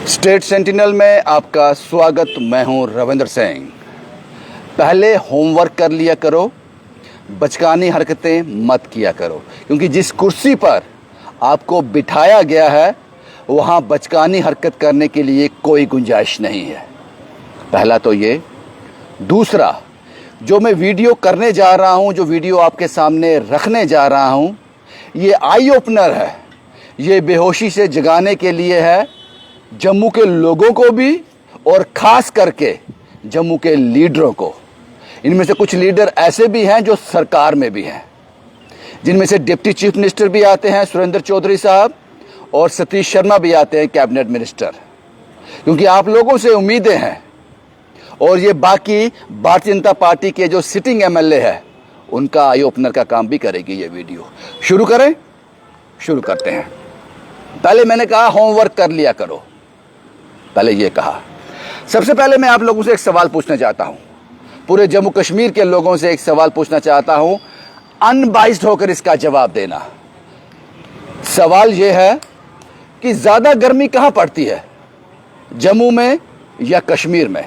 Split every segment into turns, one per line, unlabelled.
State sentinel में आपका स्वागत। मैं हूं रविंद्र सिंह। पहले होमवर्क कर लिया करो, बचकानी हरकतें मत किया करो, क्योंकि जिस कुर्सी पर आपको बिठाया गया है वहां बचकानी हरकत करने के लिए कोई गुंजाइश नहीं है। पहला तो ये। दूसरा, जो मैं वीडियो करने जा रहा हूं, जो वीडियो आपके सामने रखने जा रहा हूं, ये आई ओपनर है। ये बेहोशी से जगाने के लिए है, जम्मू के लोगों को भी और ख़ास करके जम्मू के लीडरों को। इनमें से कुछ लीडर ऐसे भी हैं जो सरकार में भी हैं, जिनमें से डिप्टी चीफ मिनिस्टर भी आते हैं सुरेंद्र चौधरी साहब, और सतीश शर्मा भी आते हैं कैबिनेट मिनिस्टर। क्योंकि आप लोगों से उम्मीदें हैं, और ये बाकी भारतीय जनता पार्टी के जो सिटिंग एमएलए है उनका आई ओपनर का काम भी करेगी ये वीडियो। शुरू करें? शुरू करते हैं। पहले मैंने कहा होमवर्क कर लिया करो, पहले ये कहा। सबसे पहले मैं आप लोगों से एक सवाल पूछना चाहता हूं, पूरे जम्मू कश्मीर के लोगों से एक सवाल पूछना चाहता हूं, अनबाइस्ड होकर इसका जवाब देना। सवाल यह है कि ज्यादा गर्मी कहां पड़ती है, जम्मू में या कश्मीर में?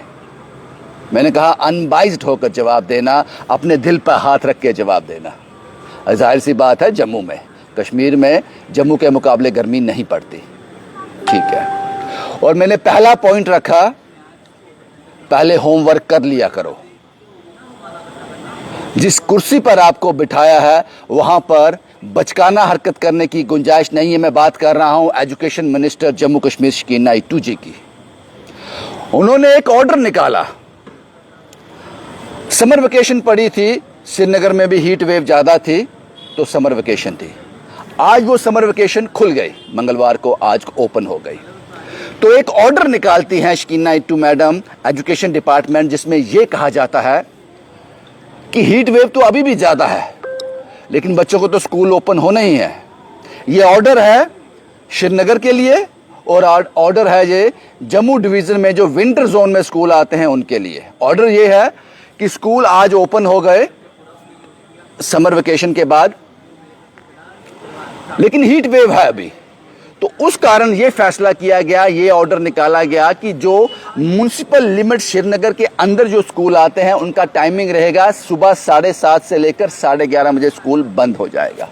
मैंने कहा अनबाइस्ड होकर जवाब देना, अपने दिल पर हाथ रख के जवाब देना। जाहिर सी बात है जम्मू में, कश्मीर में जम्मू के मुकाबले गर्मी नहीं पड़ती, ठीक है। और मैंने पहला पॉइंट रखा, पहले होमवर्क कर लिया करो। जिस कुर्सी पर आपको बिठाया है वहां पर बचकाना हरकत करने की गुंजाइश नहीं है। मैं बात कर रहा हूं एजुकेशन मिनिस्टर जम्मू कश्मीर शकीना इट्टू जी की। उन्होंने एक ऑर्डर निकाला। समर वेकेशन पड़ी थी, श्रीनगर में भी हीट वेव ज्यादा थी तो समर वेकेशन थी। आज वो समर वेकेशन खुल गई, मंगलवार को आज ओपन हो गई। तो एक ऑर्डर निकालती हैं Shakina it to madam, education department, जिसमें यह कहा जाता है कि हीट वेव तो अभी भी ज्यादा है, लेकिन बच्चों को तो स्कूल ओपन होने ही है। ये ऑर्डर है श्रीनगर के लिए, और ऑर्डर है ये जम्मू डिवीजन में जो विंटर जोन में स्कूल आते हैं उनके लिए। ऑर्डर ये है कि स्कूल आज ओपन हो गए समर वेकेशन के बाद, लेकिन हीट वेव है अभी। तो उस कारण यह फैसला किया गया, ये ऑर्डर निकाला गया कि जो म्युनिसिपल लिमिट श्रीनगर के अंदर जो स्कूल आते हैं उनका टाइमिंग रहेगा सुबह 7:30 से लेकर 11:30 बजे स्कूल बंद हो जाएगा।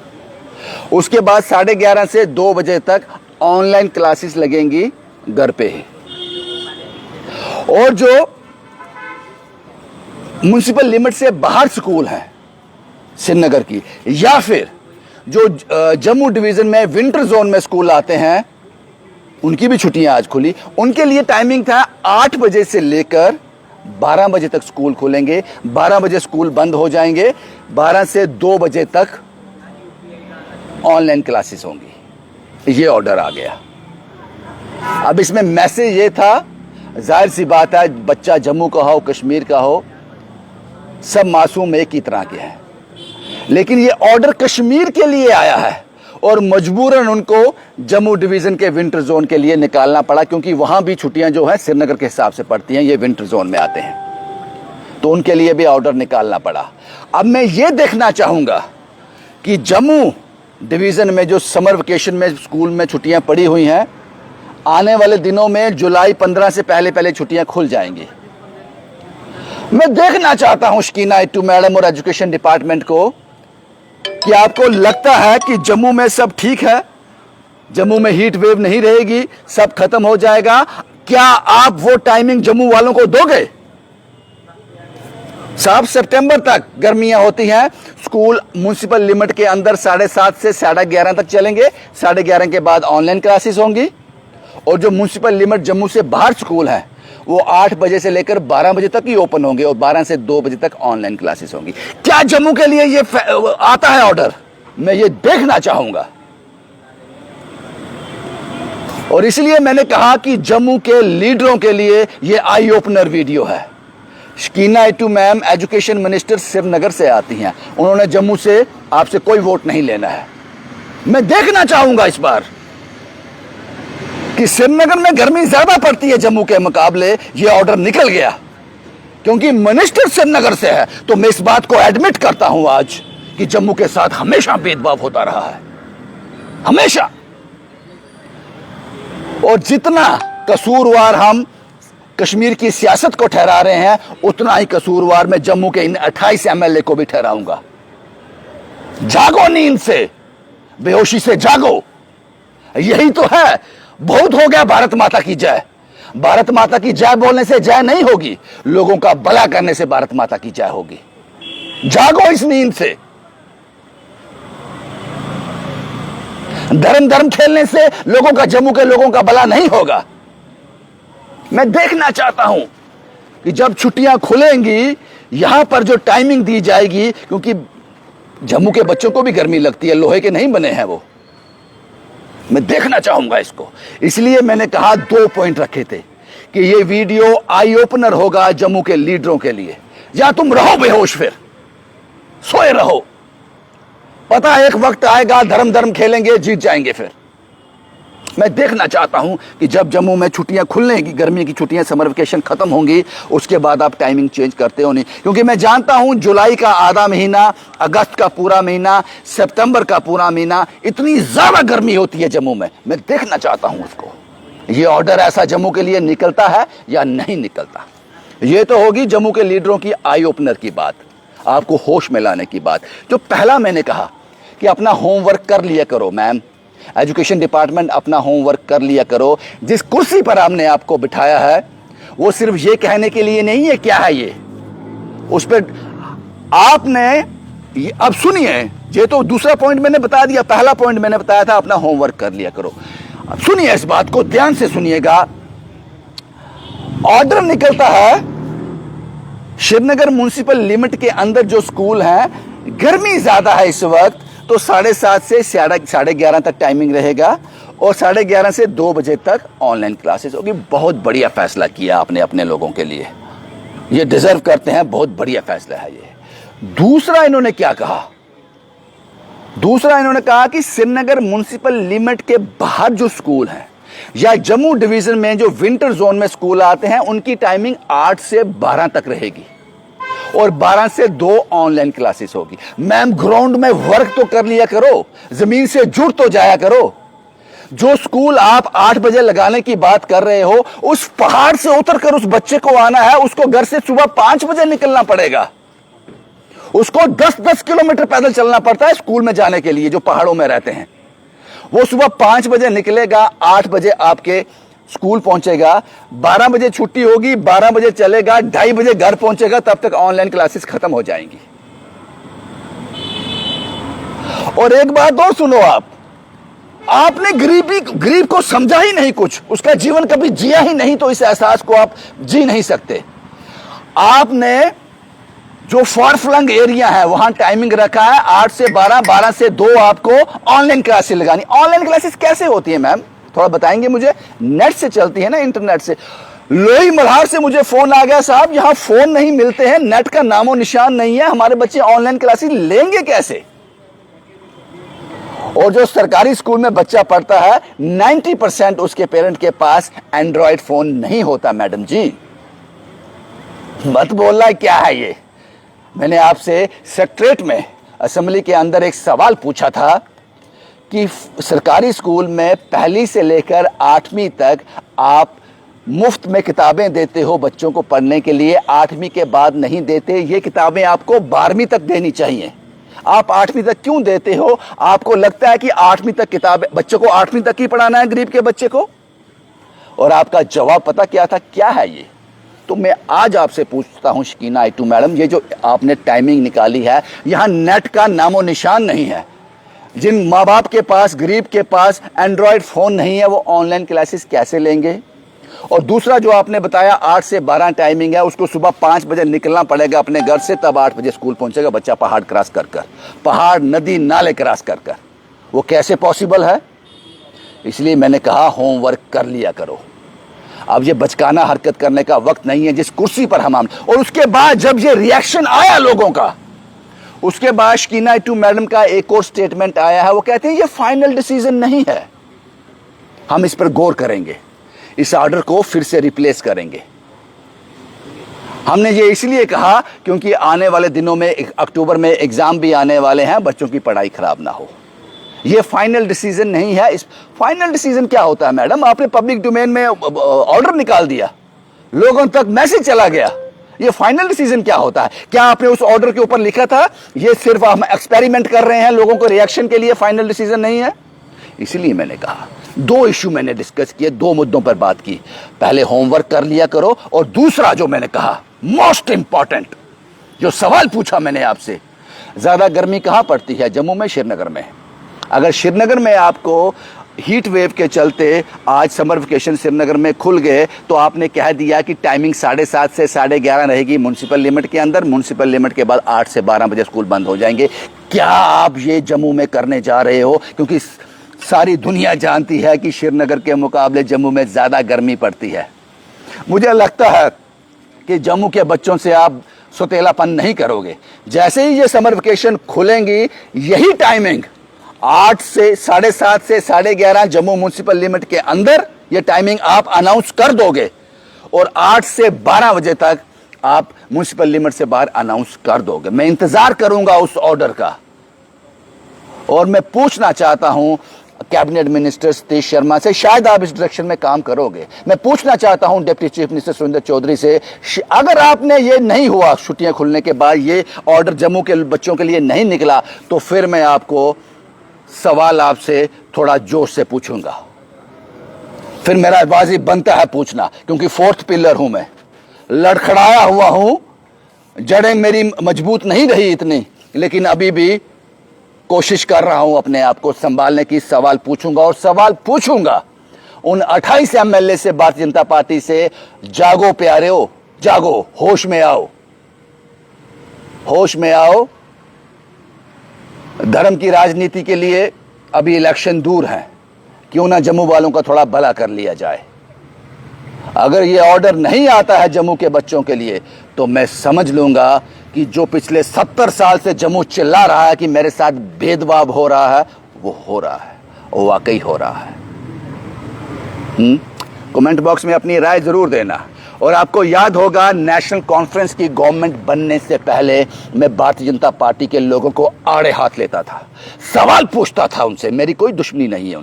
उसके बाद 11:30 से 2 बजे तक ऑनलाइन क्लासेस लगेंगी घर पे ही। और जो म्युनिसिपल लिमिट से बाहर स्कूल हैं श्रीनगर की, या फिर जो जम्मू डिवीजन में विंटर जोन में स्कूल आते हैं, उनकी भी छुट्टियां आज खुली। उनके लिए टाइमिंग था 8 बजे से लेकर 12 बजे तक स्कूल खुलेंगे, 12 बजे स्कूल बंद हो जाएंगे, 12 से 2 बजे तक ऑनलाइन क्लासेस होंगी। ये ऑर्डर आ गया। अब इसमें मैसेज ये था, जाहिर सी बात है बच्चा जम्मू का हो कश्मीर का हो, सब मासूम एक ही तरह के हैं, लेकिन ये ऑर्डर कश्मीर के लिए आया है और मजबूरन उनको जम्मू डिवीजन के विंटर जोन के लिए निकालना पड़ा, क्योंकि वहां भी छुट्टियां जो हैं श्रीनगर के हिसाब से पड़ती हैं, ये विंटर जोन में आते हैं, तो उनके लिए भी ऑर्डर निकालना पड़ा। अब मैं ये देखना चाहूंगा कि जम्मू डिवीजन में जो समर वेकेशन में स्कूल में छुट्टियां पड़ी हुई हैं, आने वाले दिनों में जुलाई 15 से पहले पहले छुट्टियां खुल जाएंगी। मैं देखना चाहता हूं शकीना इट्टू मैडम और एजुकेशन डिपार्टमेंट को कि आपको लगता है कि जम्मू में सब ठीक है, जम्मू में हीट वेव नहीं रहेगी, सब खत्म हो जाएगा। क्या आप वो टाइमिंग जम्मू वालों को दोगे? साफ सितंबर तक गर्मियां होती हैं, स्कूल म्युनिसिपल लिमिट के अंदर 7:30 से 11:30 तक चलेंगे, 11:30 के बाद ऑनलाइन क्लासेस होंगी। और जो म्युनिसिपल लिमिट जम्मू से बाहर स्कूल है वो 8 बजे से लेकर 12 बजे तक ही ओपन होंगे, और 12 से 2 बजे तक ऑनलाइन क्लासेस होंगी। क्या जम्मू के लिए ये आता है ऑर्डर? मैं ये देखना चाहूंगा। और इसलिए मैंने कहा कि जम्मू के लीडरों के लिए ये आई ओपनर वीडियो है। Shakina it to ma'am education minister Srinagar से आती हैं, उन्होंने जम्मू से आपसे कोई वोट नहीं लेना है। मैं देखना चाहूंगा इस बार कि श्रीनगर में गर्मी ज्यादा पड़ती है जम्मू के मुकाबले। ये ऑर्डर निकल गया क्योंकि मिनिस्टर श्रीनगर से है, तो मैं इस बात को एडमिट करता हूं आज कि जम्मू के साथ हमेशा भेदभाव होता रहा है, हमेशा। और जितना कसूरवार हम कश्मीर की सियासत को ठहरा रहे हैं, उतना ही कसूरवार मैं जम्मू के इन 28 एमएलए को भी ठहराऊंगा। जागो नींद से, बेहोशी से जागो। यही तो है। बहुत हो गया भारत माता की जय। भारत माता की जय बोलने से जय नहीं होगी, लोगों का भला करने से भारत माता की जय होगी। जागो इस नींद से। धर्म खेलने से लोगों का, जम्मू के लोगों का भला नहीं होगा। मैं देखना चाहता हूं कि जब छुट्टियां खुलेंगी, यहां पर जो टाइमिंग दी जाएगी, क्योंकि जम्मू के बच्चों को भी गर्मी लगती है, लोहे के नहीं बने हैं वो। मैं देखना चाहूंगा इसको। इसलिए मैंने कहा 2 पॉइंट रखे थे कि ये वीडियो आई ओपनर होगा जम्मू के लीडरों के लिए। या तुम रहो बेहोश, फिर सोए रहो। पता है एक वक्त आएगा, धर्म खेलेंगे, जीत जाएंगे। फिर मैं देखना चाहता हूं कि जब जम्मू में छुट्टियां खुलने की, गर्मी की छुट्टियां, समर वेकेशन खत्म होंगी, उसके बाद आप टाइमिंग चेंज करते हो नहीं। क्योंकि मैं जानता हूं जुलाई का आधा महीना, अगस्त का पूरा महीना, सितंबर का पूरा महीना, इतनी ज्यादा गर्मी होती है जम्मू में। मैं देखना चाहता हूं उसको, ये ऑर्डर ऐसा जम्मू के लिए निकलता है या नहीं निकलता। ये तो होगी जम्मू के लीडरों की आई ओपनर की बात, आपको होश में लाने की बात। जो पहला मैंने कहा कि अपना होमवर्क कर लिया करो मैम, एजुकेशन डिपार्टमेंट अपना होमवर्क कर लिया करो। जिस कुर्सी पर हमने आपको बिठाया है वो सिर्फ ये कहने के लिए नहीं है क्या है ये, उस पर आपने अब सुनिए, ये तो दूसरा पॉइंट मैंने बता दिया, पहला पॉइंट मैंने बताया था अपना होमवर्क कर लिया करो। अब सुनिए, इस बात को ध्यान से सुनिएगा। ऑर्डर निकलता है श्रीनगर म्युनिसिपल लिमिट के अंदर जो स्कूल है, गर्मी ज्यादा है इस वक्त, तो 7:30 से 11:30 तक टाइमिंग रहेगा और 11:30 से 2 बजे तक ऑनलाइन क्लासेस होगी। बहुत बढ़िया फैसला किया आपने अपने लोगों के लिए, ये डिजर्व करते हैं, बहुत बढ़िया फैसला है ये। दूसरा इन्होंने क्या कहा, दूसरा इन्होंने कहा कि श्रीनगर म्युनिसिपल लिमिट के बाहर जो स्कूल हैं या जम्मू डिवीजन में जो विंटर जोन में स्कूल आते हैं, उनकी टाइमिंग 8 से 12 तक रहेगी और 12 से 2 ऑनलाइन क्लासेस होगी। मैम ग्राउंड में वर्क तो कर लिया करो, जमीन से जुड़ तो जाया करो। जो स्कूल आप 8 बजे लगाने की बात कर रहे हो, उस पहाड़ से उतरकर उस बच्चे को आना है, उसको घर से सुबह 5 बजे निकलना पड़ेगा। उसको 10-10 किलोमीटर पैदल चलना पड़ता है स्कूल में जाने के लिए, जो पहाड़ों में रहते हैं। वो सुबह 5 बजे निकलेगा, 8 बजे आपके स्कूल पहुंचेगा, 12 बजे छुट्टी होगी, 12 बजे चलेगा, 2:30 बजे घर पहुंचेगा, तब तक ऑनलाइन क्लासेस खत्म हो जाएंगी। और एक बात और सुनो, आपने गरीब को समझा ही नहीं, कुछ उसका जीवन कभी जिया ही नहीं, तो इस एहसास को आप जी नहीं सकते। आपने जो फार फ्लंग एरिया है वहां टाइमिंग रखा है 8 से 12, 12 से 2 आपको ऑनलाइन क्लासेस लगानी। ऑनलाइन क्लासेस कैसे होती है मैम, थोड़ा बताएंगे मुझे। नेट से चलती है ना, इंटरनेट से। लोही मल्हार से मुझे फोन आ गया, साहब यहां फोन नहीं मिलते हैं, नेट का नामो निशान नहीं है, हमारे बच्चे ऑनलाइन क्लासेस लेंगे कैसे। और जो सरकारी स्कूल में बच्चा पढ़ता है, 90% उसके पेरेंट के पास एंड्रॉयड फोन नहीं होता। मैडम जी मत बोलना क्या है ये। मैंने आपसे सेक्रेटरीट में, असेंबली के अंदर एक सवाल पूछा था कि सरकारी स्कूल में 1ली से लेकर 8वीं तक आप मुफ्त में किताबें देते हो बच्चों को पढ़ने के लिए, 8वीं के बाद नहीं देते। ये किताबें आपको 12वीं तक देनी चाहिए, आप 8वीं तक क्यों देते हो? आपको लगता है कि 8वीं तक किताबें, बच्चों को 8वीं तक ही पढ़ाना है गरीब के बच्चे को? और आपका जवाब पता क्या था? क्या है ये? तो मैं आज आपसे पूछता हूं शकीना आइटू मैडम, ये जो आपने टाइमिंग निकाली है, यहां नेट का नामो निशान नहीं है। जिन माँ बाप के पास, गरीब के पास एंड्रॉयड फोन नहीं है, वो ऑनलाइन क्लासेस कैसे लेंगे? और दूसरा जो आपने बताया 8 से 12 टाइमिंग है, उसको सुबह 5 बजे निकलना पड़ेगा अपने घर से, तब 8 बजे स्कूल पहुंचेगा बच्चा, पहाड़ क्रॉस कर कर, पहाड़ नदी नाले क्रॉस कर कर। वो कैसे पॉसिबल है? इसलिए मैंने कहा होमवर्क कर लिया करो। अब ये बचकाना हरकत करने का वक्त नहीं है जिस कुर्सी पर हम। और उसके बाद जब ये रिएक्शन आया लोगों का, उसके बाद शकीना आइटू मैडम का एक और स्टेटमेंट आया है। वो कहते हैं ये फाइनल डिसीजन नहीं है, हम इस पर गौर करेंगे, इस ऑर्डर को फिर से रिप्लेस करेंगे। हमने ये इसलिए कहा क्योंकि आने वाले दिनों में, अक्टूबर में एग्जाम भी आने वाले हैं, बच्चों की पढ़ाई खराब ना हो। ये फाइनल डिसीजन नहीं है। इस फाइनल डिसीजन क्या होता है मैडम? आपने पब्लिक डोमेन में ऑर्डर निकाल दिया, लोगों तक मैसेज चला गया, ये फाइनल डिसीजन क्या होता है? क्या आपने उस ऑर्डर के ऊपर लिखा था ये सिर्फ हम एक्सपेरिमेंट कर रहे हैं लोगों को रिएक्शन के लिए, फाइनल डिसीजन नहीं है? इसलिए मैंने कहा दो इश्यू मैंने डिस्कस किए, दो मुद्दों पर बात की। पहले होमवर्क कर लिया करो, और दूसरा जो मैंने कहा मोस्ट इंपॉर्टेंट जो सवाल पूछा मैंने आपसे, ज्यादा गर्मी कहां पड़ती है? जम्मू में, श्रीनगर में। अगर श्रीनगर में आपको हीट वेव के चलते आज समर वेकेशन श्रीनगर में खुल गए, तो आपने कह दिया कि टाइमिंग 7:30 से 11:30 रहेगी म्यूनसिपल लिमिट के अंदर, म्यूनसिपल लिमिट के बाद 8 से 12 बजे स्कूल बंद हो जाएंगे। क्या आप ये जम्मू में करने जा रहे हो? क्योंकि सारी दुनिया जानती है कि श्रीनगर के मुकाबले जम्मू में ज़्यादा गर्मी पड़ती है। मुझे लगता है कि जम्मू के बच्चों से आप सुतेलापन नहीं करोगे। जैसे ही ये समर वेकेशन खुलेंगी, यही टाइमिंग 8 से 7:30 से 11:30 जम्मू म्यूनसिपल लिमिट के अंदर ये टाइमिंग आप अनाउंस कर दोगे, और 8 से 12 बजे तक आप म्यूनसिपल लिमिट से बाहर अनाउंस कर दोगे। मैं इंतजार करूंगा उस ऑर्डर का। और मैं पूछना चाहता हूं कैबिनेट मिनिस्टर सतीश शर्मा से, शायद आप इस डायरेक्शन में काम करोगे। मैं पूछना चाहता हूं deputy chief minister Surendra Chaudhary से, अगर आपने ये नहीं हुआ, छुट्टियां खुलने के बाद ये ऑर्डर जम्मू के बच्चों के लिए नहीं निकला, तो फिर मैं आपको सवाल आपसे थोड़ा जोश से पूछूंगा। फिर मेरा वाजिब बनता है पूछना, क्योंकि फोर्थ पिलर हूं मैं, लड़खड़ाया हुआ हूं, जड़ें मेरी मजबूत नहीं रही इतनी, लेकिन अभी भी कोशिश कर रहा हूं अपने आप को संभालने की। सवाल पूछूंगा, और सवाल पूछूंगा उन 28 एमएलए से भारतीय जनता पार्टी से। जागो प्यारेओ, जागो, होश में आओ, होश में आओ। धर्म की राजनीति के लिए अभी इलेक्शन दूर है, क्यों ना जम्मू वालों का थोड़ा भला कर लिया जाए। अगर ये ऑर्डर नहीं आता है जम्मू के बच्चों के लिए, तो मैं समझ लूंगा कि जो पिछले 70 साल से जम्मू चिल्ला रहा है कि मेरे साथ भेदभाव हो रहा है, वो हो रहा है, वो वाकई हो रहा है। कमेंट बॉक्स में अपनी राय जरूर देना। और आपको याद होगा, नेशनल कॉन्फ्रेंस की गवर्नमेंट बनने से पहले मैं भारतीय जनता पार्टी के लोगों को आड़े हाथ लेता था, सवाल पूछता था उनसे। मेरी कोई दुश्मनी नहीं है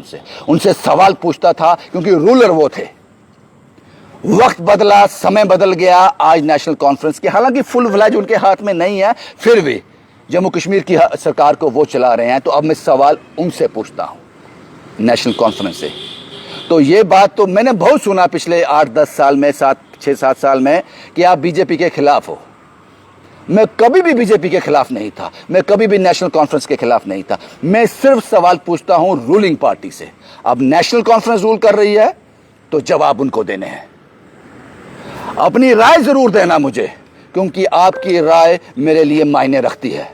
उनसे सवाल पूछता था, क्योंकि रूलर वो थे। वक्त बदला, समय बदल गया। आज नेशनल कॉन्फ्रेंस के, हालांकि फुल फ्लैज उनके हाथ में नहीं है, फिर भी जम्मू कश्मीर की सरकार को वो चला रहे हैं। तो अब मैं सवाल उनसे पूछता हूं, नेशनल कॉन्फ्रेंस से। तो ये बात तो मैंने बहुत सुना पिछले 8-10 साल में, 6-7 साल में, कि आप बीजेपी के खिलाफ हो। मैं कभी भी बीजेपी के खिलाफ नहीं था, मैं कभी भी नेशनल कॉन्फ्रेंस के खिलाफ नहीं था। मैं सिर्फ सवाल पूछता हूं रूलिंग पार्टी से। अब नेशनल कॉन्फ्रेंस रूल कर रही है, तो जवाब उनको देने हैं। अपनी राय जरूर देना मुझे, क्योंकि आपकी राय मेरे लिए मायने रखती है।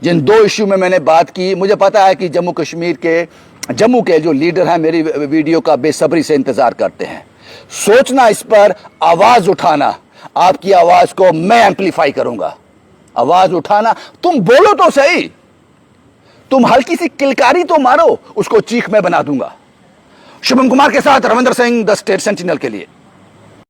जिन दो इश्यू में मैंने बात की, मुझे पता है कि जम्मू के जो लीडर हैं मेरी वीडियो का बेसब्री से इंतजार करते हैं। सोचना इस पर, आवाज उठाना, आपकी आवाज को मैं एम्पलीफाई करूंगा। आवाज उठाना, तुम बोलो तो सही, तुम हल्की सी किलकारी तो मारो, उसको चीख में बना दूंगा। शुभम कुमार के साथ Ravindra Singh, the state sentinel के लिए।